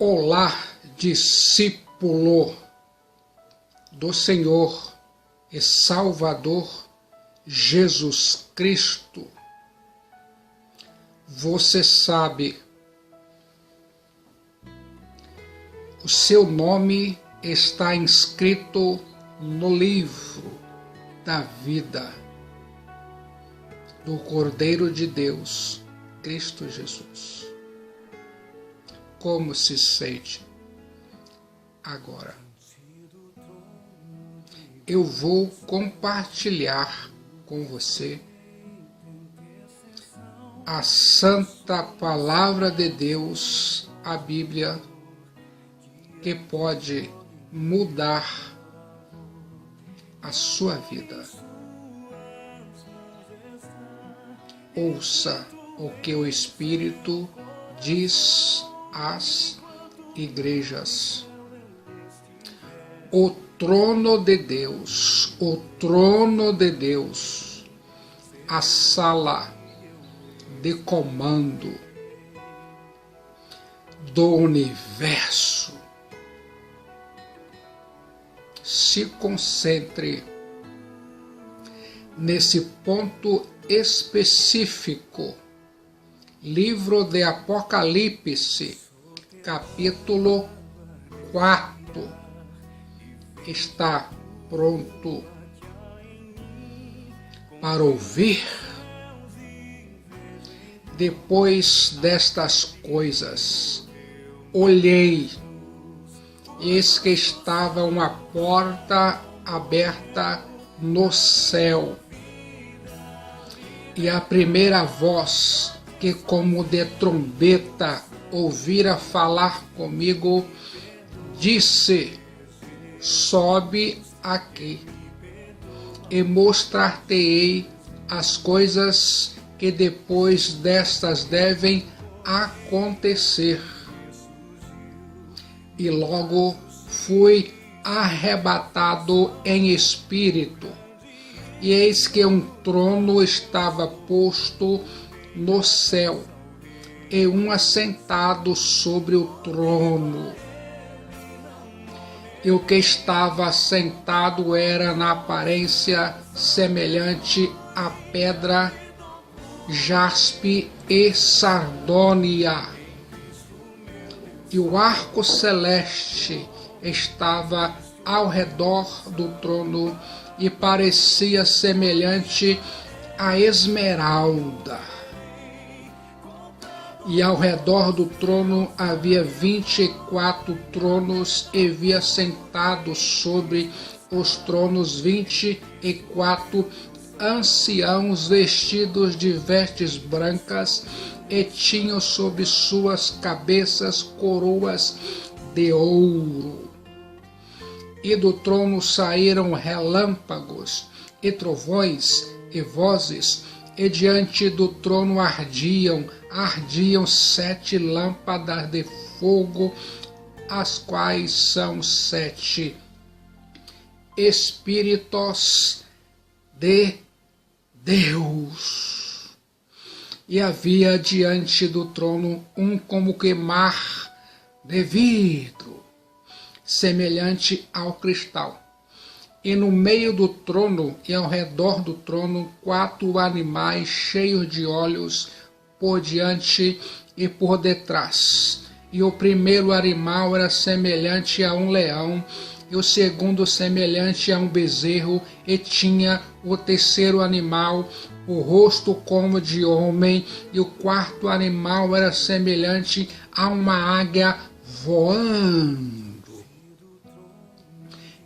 Olá, discípulo do Senhor e Salvador Jesus Cristo. Você sabe, o seu nome está inscrito no livro da vida do Cordeiro de Deus, Cristo Jesus. Como se sente agora? Eu vou compartilhar com você a santa palavra de Deus, a Bíblia, que pode mudar a sua vida. Ouça o que o Espírito diz às igrejas. O trono de Deus, a sala de comando do universo. Se concentre nesse ponto específico. Livro de Apocalipse, capítulo 4. Está pronto para ouvir? Depois destas coisas, olhei, eis que estava uma porta aberta no céu, e a primeira voz que como de trombeta ouvira falar comigo, disse: sobe aqui, e mostrar-te-ei as coisas que depois destas devem acontecer. E logo fui arrebatado em espírito, e eis que um trono estava posto no céu, e um assentado sobre o trono. E o que estava sentado era na aparência semelhante à pedra jaspe e sardônia. E o arco celeste estava ao redor do trono e parecia semelhante à esmeralda. E ao redor do trono havia 24 tronos, e havia sentados sobre os tronos 24 anciãos vestidos de vestes brancas, e tinham sobre suas cabeças coroas de ouro. E do trono saíram relâmpagos, e trovões, e vozes, e diante do trono ardiam 7 lâmpadas de fogo, as quais são 7 Espíritos de Deus. E havia diante do trono um como que mar de vidro, semelhante ao cristal. E no meio do trono e ao redor do trono 4 animais cheios de olhos por diante e por detrás. E o primeiro animal era semelhante a um leão, e o segundo semelhante a um bezerro, e tinha o terceiro animal o rosto como de homem, e o quarto animal era semelhante a uma águia voando.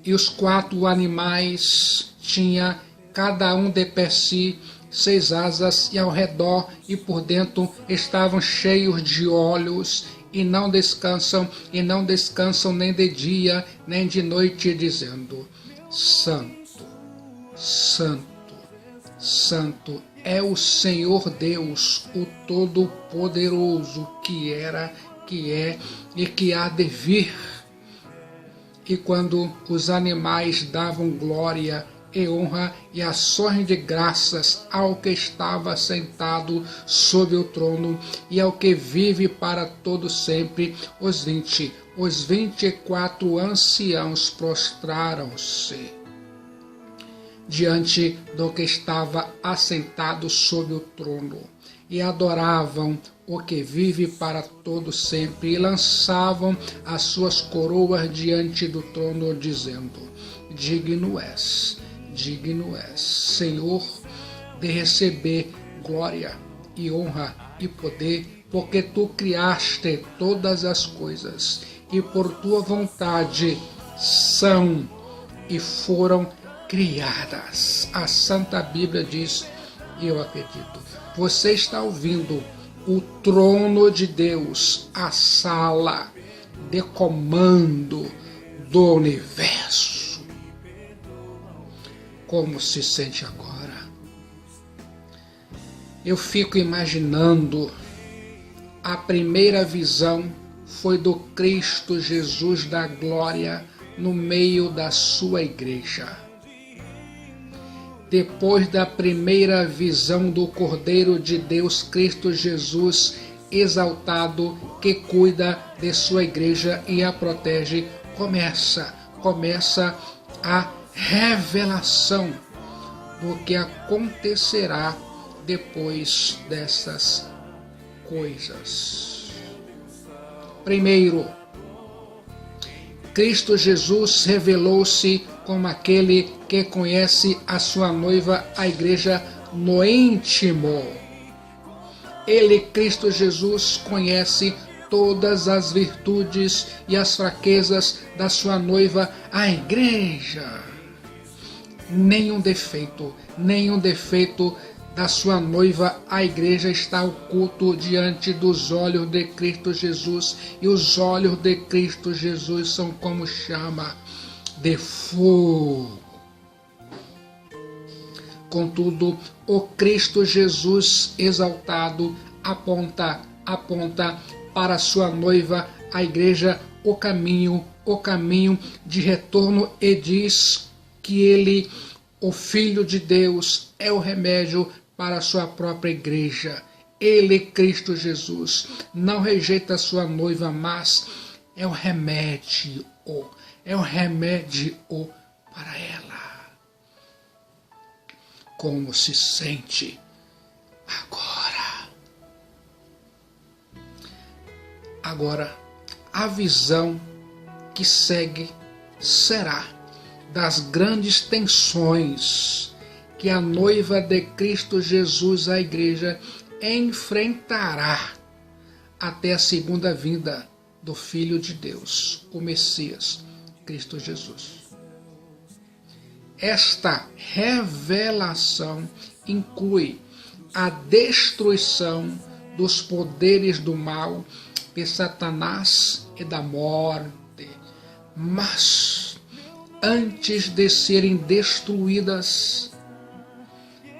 E os 4 animais tinha cada um de per si 6 asas, e ao redor e por dentro estavam cheios de olhos, e não descansam nem de dia nem de noite, dizendo: Santo, Santo, Santo é o Senhor Deus, o Todo-Poderoso, que era, que é e que há de vir. E quando os animais davam glória e honra e ações de graças ao que estava sentado sobre o trono e ao que vive para todo sempre. Os 24 anciãos prostraram-se diante do que estava assentado sobre o trono e adoravam o que vive para todo sempre e lançavam as suas coroas diante do trono, dizendo: digno és, Senhor, de receber glória e honra e poder, porque tu criaste todas as coisas e por tua vontade são e foram criadas. A Santa Bíblia diz, e eu acredito, você está ouvindo o trono de Deus, a sala de comando do universo. Como se sente agora? Eu fico imaginando, a primeira visão foi do Cristo Jesus da glória no meio da sua igreja. Depois da primeira visão do Cordeiro de Deus, Cristo Jesus exaltado, que cuida de sua igreja e a protege, começa a revelação do que acontecerá depois dessas coisas. Primeiro, Cristo Jesus revelou-se como aquele que conhece a sua noiva, a igreja, no íntimo. Ele, Cristo Jesus, conhece todas as virtudes e as fraquezas da sua noiva, a igreja. Nenhum defeito da sua noiva, a igreja, está oculto diante dos olhos de Cristo Jesus, e os olhos de Cristo Jesus são como chama de fogo. Contudo, o Cristo Jesus exaltado aponta para sua noiva, a igreja, o caminho de retorno, e diz que ele, o Filho de Deus, é o remédio para a sua própria igreja. Ele, Cristo Jesus, não rejeita a sua noiva, mas é o remédio para ela. Como se sente agora? Agora, a visão que segue será das grandes tensões que a noiva de Cristo Jesus, a igreja, enfrentará até a segunda vinda do Filho de Deus, o Messias, Cristo Jesus. Esta revelação inclui a destruição dos poderes do mal, de Satanás e da morte. Mas, antes de serem destruídas,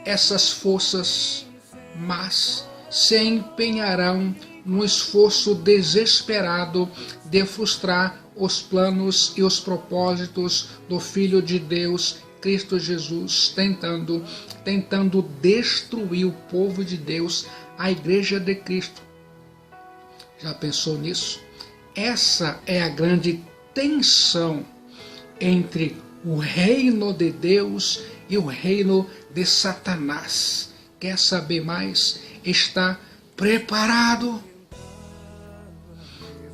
essas forças se empenharão no esforço desesperado de frustrar os planos e os propósitos do Filho de Deus, Cristo Jesus, tentando destruir o povo de Deus, a igreja de Cristo. Já pensou nisso? Essa é a grande tensão entre o reino de Deus e o reino de Satanás. Quer saber mais? Está preparado?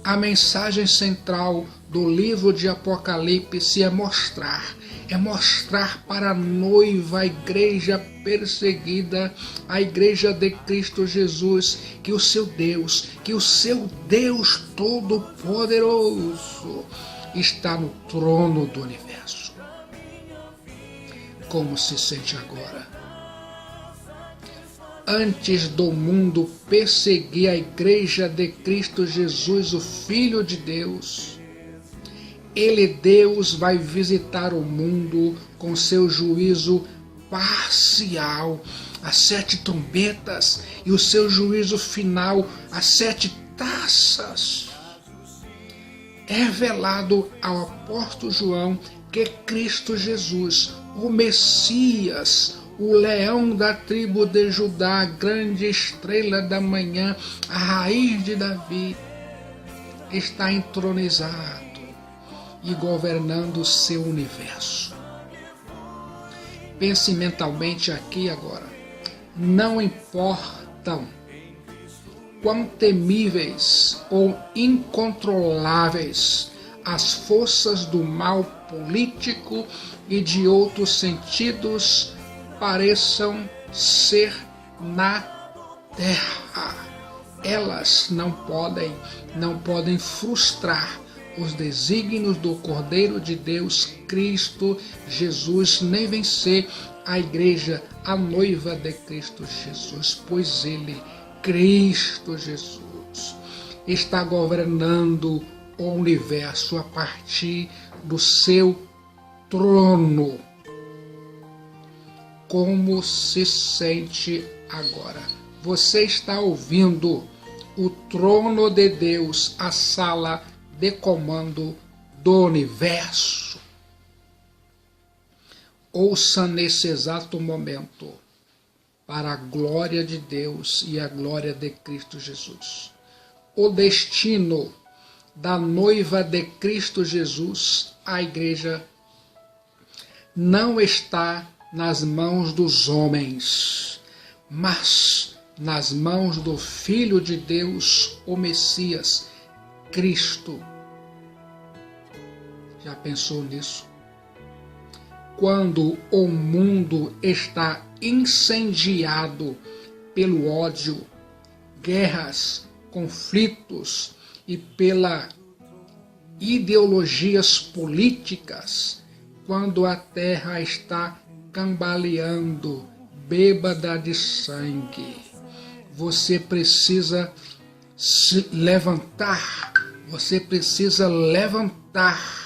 A mensagem central do livro de Apocalipse é mostrar para a noiva, a igreja perseguida, a igreja de Cristo Jesus, que o seu Deus Todo-Poderoso está no trono do universo. Como se sente agora? Antes do mundo perseguir a igreja de Cristo Jesus, o Filho de Deus, Deus, vai visitar o mundo com seu juízo parcial, as 7 trombetas, e o seu juízo final, as 7 taças. É revelado ao apóstolo João que Cristo Jesus, o Messias, o leão da tribo de Judá, a grande estrela da manhã, a raiz de Davi, está entronizado e governando o seu universo. Pense mentalmente aqui e agora. Não importam quão temíveis ou incontroláveis as forças do mal político e de outros sentidos pareçam ser na terra, elas não podem frustrar os desígnios do Cordeiro de Deus, Cristo Jesus, nem vencer a igreja, a noiva de Cristo Jesus, pois ele, Cristo Jesus, está governando o universo a partir do seu trono. Como se sente agora? Você está ouvindo o trono de Deus, a sala de comando do universo. Ouça nesse exato momento, para a glória de Deus e a glória de Cristo Jesus, o destino da noiva de Cristo Jesus, a igreja, não está nas mãos dos homens, mas nas mãos do Filho de Deus, o Messias, Cristo. Já pensou nisso? Quando o mundo está incendiado pelo ódio, guerras, conflitos e pela ideologias políticas, quando a terra está cambaleando, bêbada de sangue, você precisa se levantar, você precisa levantar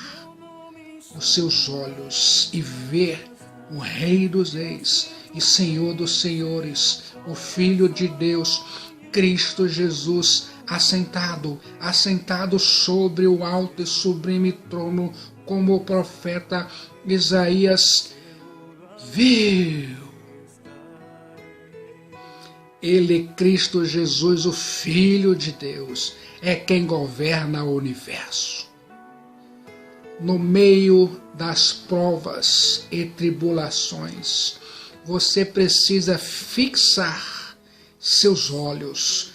os seus olhos e ver o Rei dos Reis e Senhor dos Senhores, o Filho de Deus, Cristo Jesus, assentado sobre o alto e sublime trono, como o profeta Isaías viu. Ele, Cristo Jesus, o Filho de Deus, é quem governa o universo. No meio das provas e tribulações, você precisa fixar seus olhos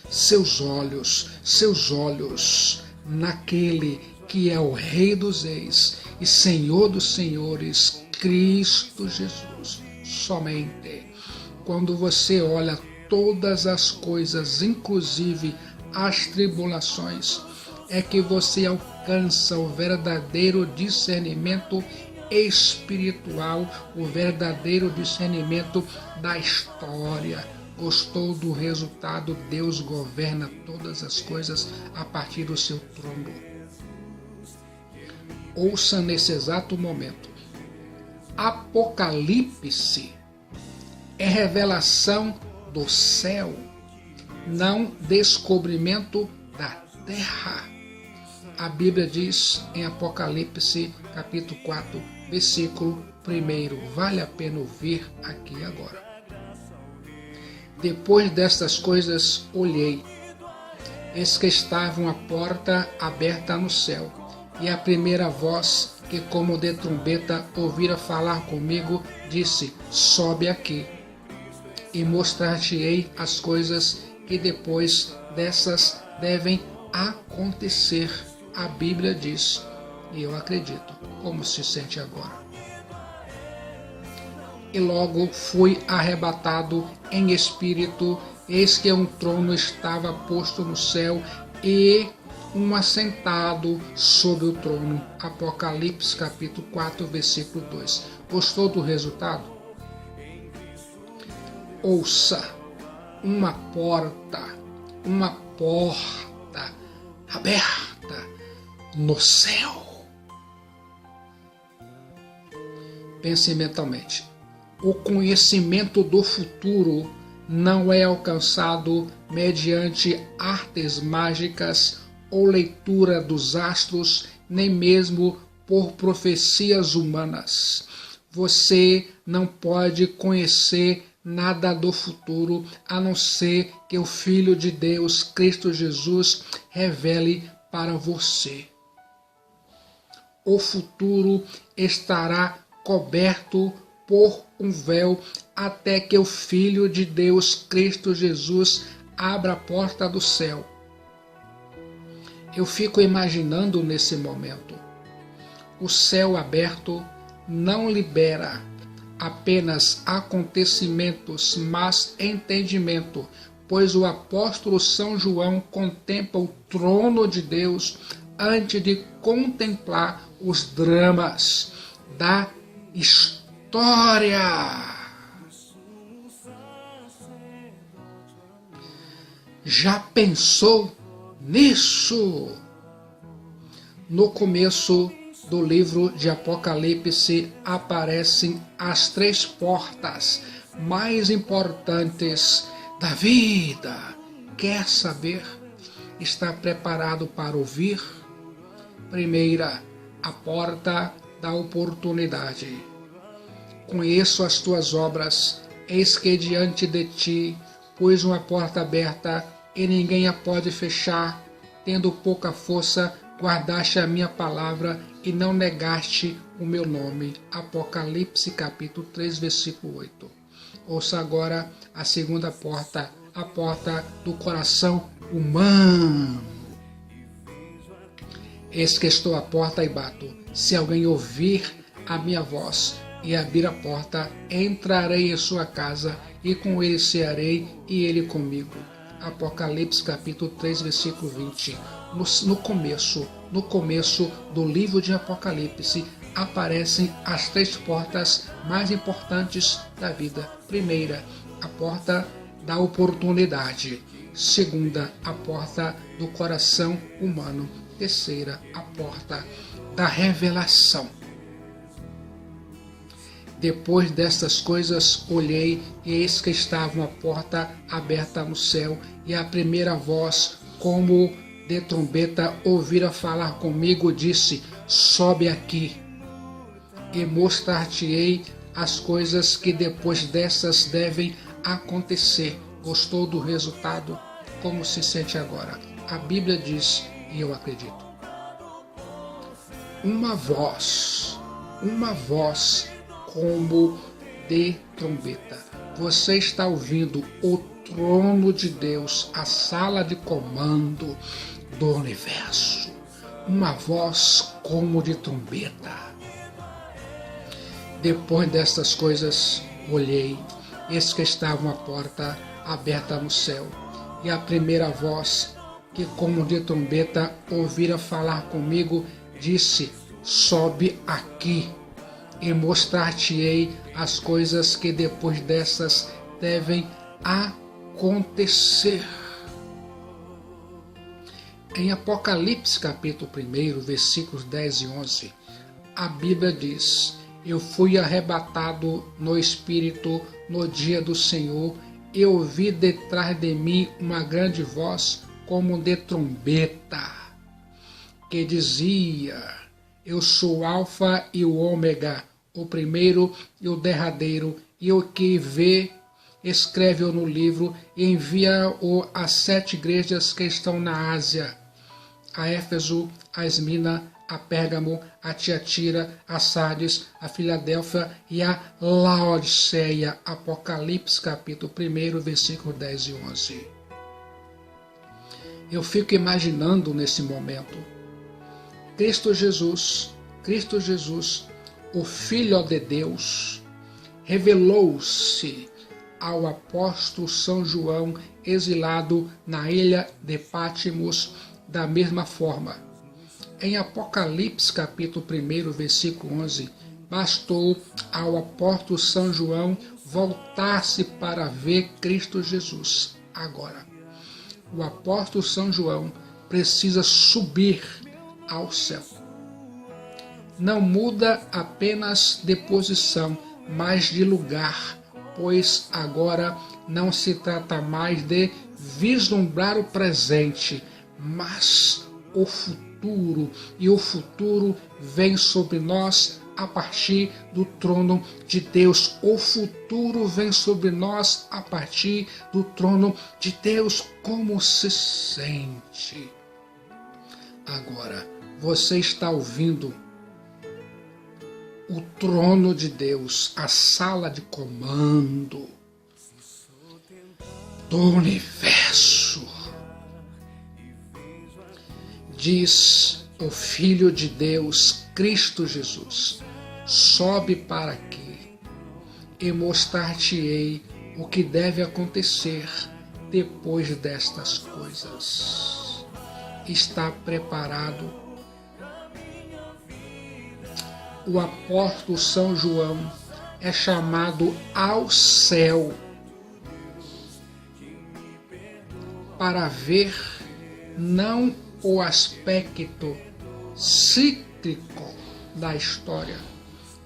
naquele que é o Rei dos Reis e Senhor dos Senhores, Cristo Jesus. Somente quando você olha todas as coisas, inclusive as tribulações, é que você alcança o verdadeiro discernimento espiritual, o verdadeiro discernimento da história. Gostou do resultado? Deus governa todas as coisas a partir do seu trono. Ouça nesse exato momento. Apocalipse é revelação do céu, não descobrimento da terra. A Bíblia diz em Apocalipse, capítulo 4, versículo 1. Vale a pena ouvir aqui agora. Depois destas coisas olhei, eis que estava uma porta aberta no céu, e a primeira voz, que como de trombeta ouvira falar comigo, disse: sobe aqui, e mostrar-te-ei as coisas que depois dessas devem acontecer. A Bíblia diz, e eu acredito. Como se sente agora? E logo fui arrebatado em espírito, eis que um trono estava posto no céu, e um assentado sobre o trono. Apocalipse capítulo 4, versículo 2. Gostou do resultado? Ouça, uma porta aberta no céu. Pense mentalmente. O conhecimento do futuro não é alcançado mediante artes mágicas ou leitura dos astros, nem mesmo por profecias humanas. Você não pode conhecer nada do futuro, a não ser que o Filho de Deus, Cristo Jesus, revele para você. O futuro estará coberto por um véu até que o Filho de Deus, Cristo Jesus, abra a porta do céu. Eu fico imaginando nesse momento. O céu aberto não libera apenas acontecimentos, mas entendimento, pois o apóstolo São João contempla o trono de Deus antes de contemplar os dramas da história. Já pensou nisso? No começo do livro de Apocalipse aparecem as 3 portas mais importantes da vida. Quer saber? Está preparado para ouvir? Primeira, a porta da oportunidade. Conheço as tuas obras, eis que diante de ti pus uma porta aberta e ninguém a pode fechar. Tendo pouca força, guardaste a minha palavra e não negaste o meu nome. Apocalipse capítulo 3, versículo 8. Ouça agora a segunda porta, a porta do coração humano. Eis que estou à porta e bato. Se alguém ouvir a minha voz e abrir a porta, entrarei em sua casa e com ele cearei e ele comigo. Apocalipse capítulo 3, versículo 20. No começo do livro de Apocalipse aparecem as 3 portas mais importantes da vida. Primeira, a porta da oportunidade. Segunda, a porta do coração humano. Terceira, a porta da revelação. Depois destas coisas, olhei, e eis que estava uma porta aberta no céu, e a primeira voz, como de trombeta, ouvira falar comigo, disse: sobe aqui, e mostrar-te-ei as coisas que depois dessas devem acontecer. Gostou do resultado? Como se sente agora? A Bíblia diz, e eu acredito. Uma voz como de trombeta. Você está ouvindo o trono de Deus, a sala de comando do universo. Uma voz como de trombeta. Depois destas coisas, olhei, eis que estava uma porta aberta no céu, e a primeira voz, que como de trombeta ouvira falar comigo, disse: sobe aqui, e mostrar-te-ei as coisas que depois dessas devem acontecer. Em Apocalipse capítulo 1, versículos 10 e 11, a Bíblia diz: eu fui arrebatado no Espírito no dia do Senhor, e ouvi detrás de mim uma grande voz como de trombeta, que dizia: eu sou o Alfa e o Ômega, o primeiro e o derradeiro, e o que vê, escreve-o no livro e envia-o às 7 igrejas que estão na Ásia: a Éfeso, a Esmina, a Pérgamo, a Tiatira, a Sardes, a Filadélfia e a Laodiceia. Apocalipse capítulo 1, versículos 10 e 11. Eu fico imaginando nesse momento Cristo Jesus, o Filho de Deus, revelou-se ao apóstolo São João, exilado na ilha de Patmos, da mesma forma. Em Apocalipse capítulo 1, versículo 11, bastou ao apóstolo São João voltar-se para ver Cristo Jesus. Agora, o apóstolo São João precisa subir ao céu. Não muda apenas de posição, mas de lugar, pois agora não se trata mais de vislumbrar o presente, mas o futuro, e o futuro vem sobre nós a partir do trono de Deus. O futuro vem sobre nós a partir do trono de Deus. Como se sente? Agora, você está ouvindo o trono de Deus, a sala de comando do universo. Diz o Filho de Deus, Cristo Jesus: sobe para aqui e mostrar-te-ei o que deve acontecer depois destas coisas. Está preparado? O apóstolo São João é chamado ao céu para ver não o aspecto cíclico da história,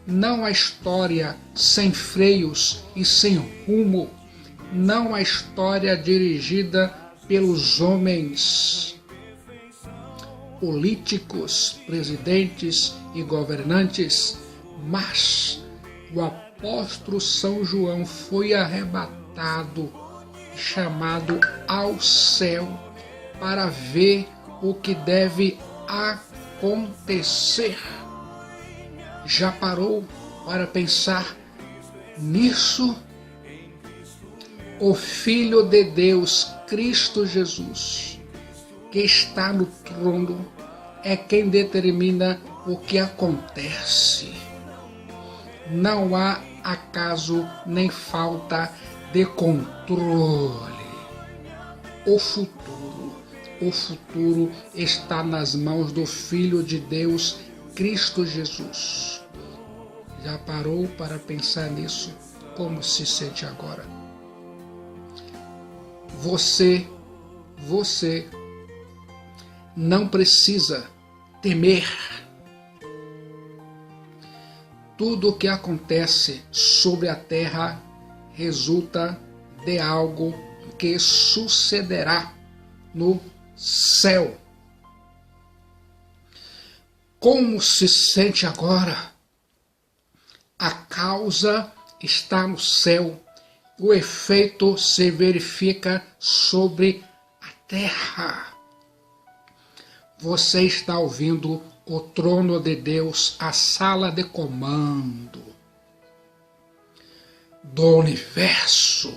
não a história sem freios e sem rumo, não a história dirigida pelos homens políticos, presidentes e governantes, mas o apóstolo São João foi arrebatado, chamado ao céu para ver o que deve acontecer. Já parou para pensar nisso? O Filho de Deus, Cristo Jesus, que está no trono, é quem determina o que acontece. Não há acaso nem falta de controle. O futuro está nas mãos do Filho de Deus, Cristo Jesus. Já parou para pensar nisso? Como se sente agora? Você não precisa temer. Tudo o que acontece sobre a terra resulta de algo que sucederá no céu. Como se sente agora? A causa está no céu, o efeito se verifica sobre a terra. Você está ouvindo o trono de Deus, a sala de comando do universo.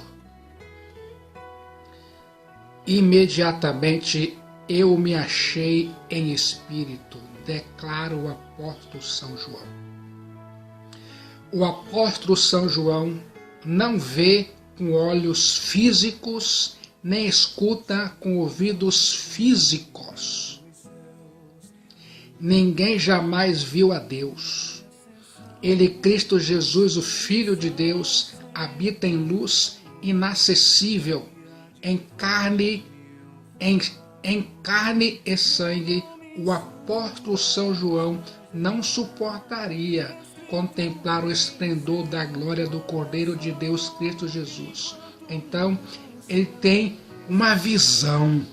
Imediatamente eu me achei em espírito, declara o apóstolo São João. O apóstolo São João não vê com olhos físicos, nem escuta com ouvidos físicos. Ninguém jamais viu a Deus. Ele, Cristo Jesus, o Filho de Deus, habita em luz inacessível, em carne e sangue. O apóstolo São João não suportaria contemplar o esplendor da glória do Cordeiro de Deus, Cristo Jesus. Então, ele tem uma visão.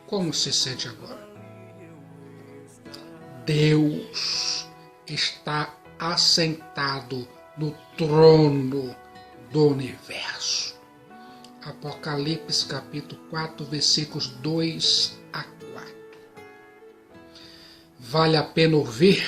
Como se sente agora? Deus está assentado no trono do universo. Apocalipse capítulo 4, versículos 2 a 4. Vale a pena ouvir.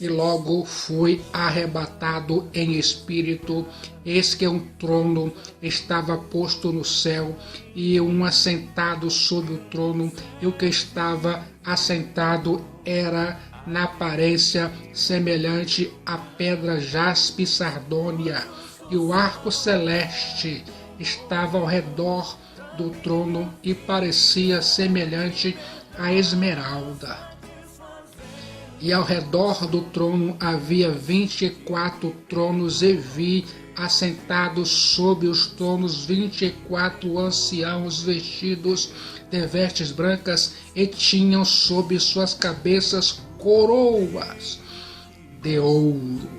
E logo fui arrebatado em espírito, eis que um trono estava posto no céu, e um assentado sobre o trono, e o que estava assentado era na aparência semelhante à pedra jaspe e sardônia, e o arco celeste estava ao redor do trono e parecia semelhante à esmeralda. E ao redor do trono havia 24 tronos, e vi assentados sobre os tronos 24 anciãos vestidos de vestes brancas, e tinham sobre suas cabeças coroas de ouro.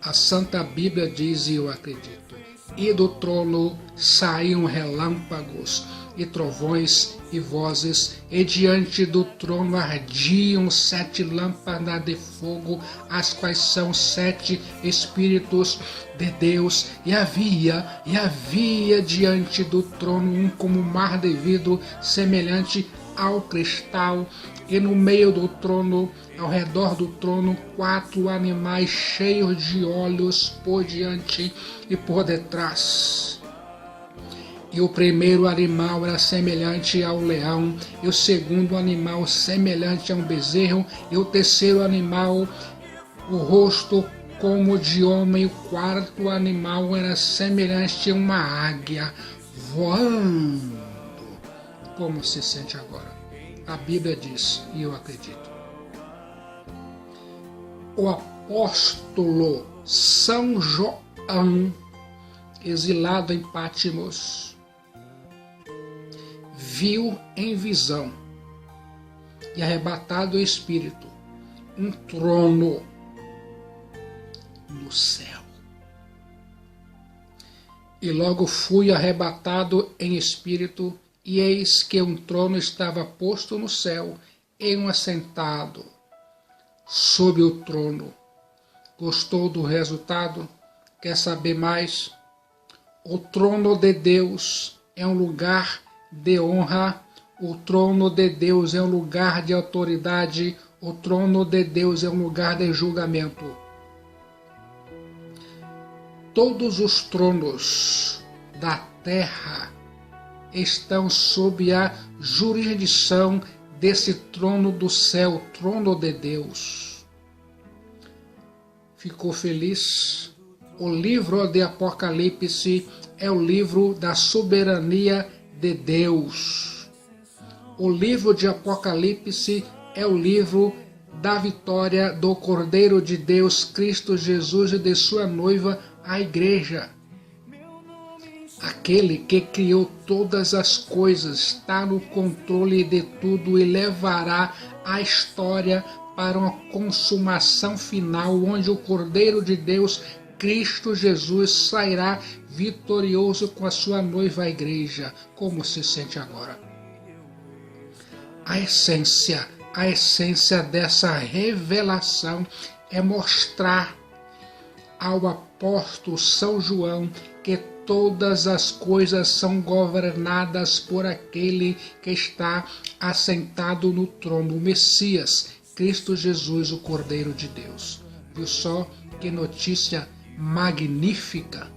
A Santa Bíblia diz, e eu acredito: e do trono saíam relâmpagos, e trovões e vozes, e diante do trono ardiam 7 lâmpadas de fogo, as quais são 7 Espíritos de Deus, e havia diante do trono um como mar de vidro, semelhante ao cristal, e no meio do trono, ao redor do trono, 4 animais cheios de olhos por diante e por detrás. E o primeiro animal era semelhante ao leão, e o segundo animal semelhante a um bezerro, e o terceiro animal, o rosto como de homem, e o quarto animal era semelhante a uma águia voando. Como se sente agora? A Bíblia diz, e eu acredito. O apóstolo São João, exilado em Patmos, viu em visão e arrebatado o espírito um trono no céu. E logo fui arrebatado em espírito, e eis que um trono estava posto no céu, e um assentado sobre o trono. Gostou do resultado? Quer saber mais? O trono de Deus é um lugar de honra, o trono de Deus é um lugar de autoridade, o trono de Deus é um lugar de julgamento. Todos os tronos da terra estão sob a jurisdição desse trono do céu, trono de Deus. Ficou feliz? O livro de Apocalipse é o livro da soberania de Deus. O livro de Apocalipse é o livro da vitória do Cordeiro de Deus, Cristo Jesus, e de sua noiva, a igreja. Aquele que criou todas as coisas está no controle de tudo e levará a história para uma consumação final, onde o Cordeiro de Deus, Cristo Jesus, sairá vitorioso com a sua noiva, a igreja. Como se sente agora? A essência dessa revelação é mostrar ao apóstolo São João que todas as coisas são governadas por aquele que está assentado no trono, o Messias, Cristo Jesus, o Cordeiro de Deus. Viu só que notícia magnífica?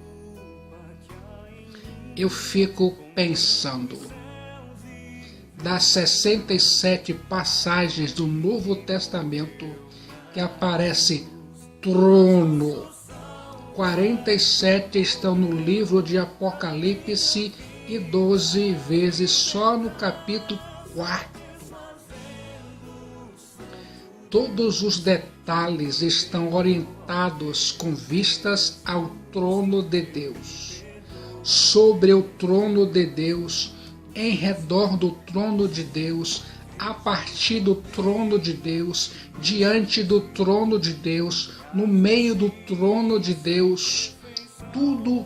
Eu fico pensando, das 67 passagens do Novo Testamento que aparece trono, 47 estão no livro de Apocalipse e 12 vezes só no capítulo 4. Todos os detalhes estão orientados com vistas ao trono de Deus. Sobre o trono de Deus, em redor do trono de Deus, a partir do trono de Deus, diante do trono de Deus, no meio do trono de Deus, tudo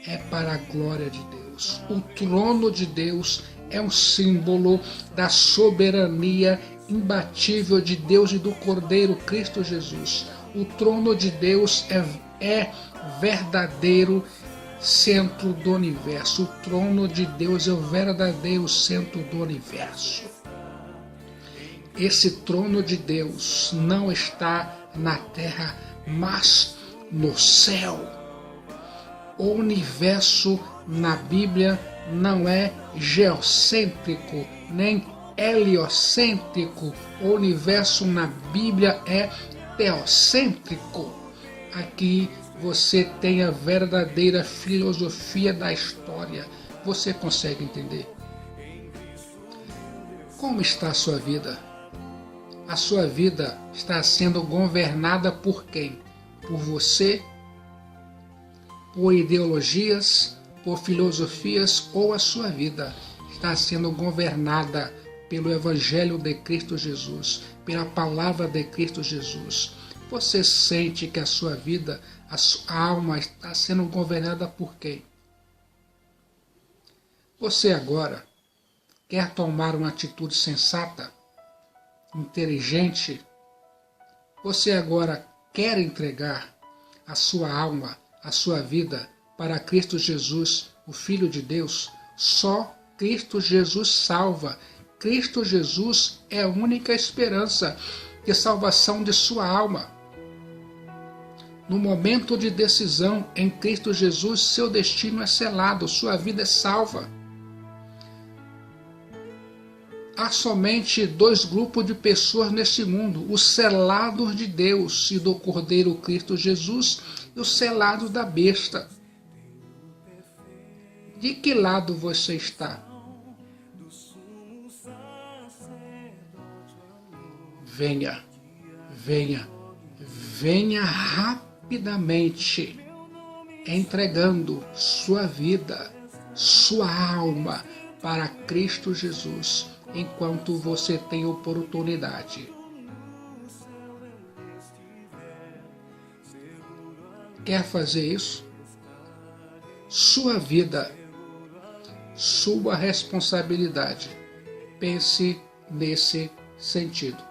é para a glória de Deus. O trono de Deus é um símbolo da soberania imbatível de Deus e do Cordeiro Cristo Jesus. O trono de Deus é verdadeiro centro do universo. O trono de Deus é o verdadeiro centro do universo. Esse trono de Deus não está na terra, mas no céu. O universo na Bíblia não é geocêntrico, nem heliocêntrico. O universo na Bíblia é teocêntrico. Aqui você tem a verdadeira filosofia da história. Você consegue entender? Como está a sua vida? A sua vida está sendo governada por quem? Por você? Por ideologias? Por filosofias? Ou a sua vida está sendo governada pelo Evangelho de Cristo Jesus, pela palavra de Cristo Jesus? Você sente que a sua vida, a alma está sendo governada por quem? Você agora quer tomar uma atitude sensata, inteligente? Você agora quer entregar a sua alma, a sua vida para Cristo Jesus, o Filho de Deus? Só Cristo Jesus salva. Cristo Jesus é a única esperança de salvação de sua alma. No momento de decisão em Cristo Jesus, seu destino é selado, sua vida é salva. Há somente dois grupos de pessoas neste mundo: os selados de Deus e do Cordeiro Cristo Jesus e os selados da besta. De que lado você está? Venha, venha, venha rapidamente, entregando sua vida, sua alma para Cristo Jesus, enquanto você tem oportunidade. Quer fazer isso? Sua vida, sua responsabilidade. Pense nesse sentido.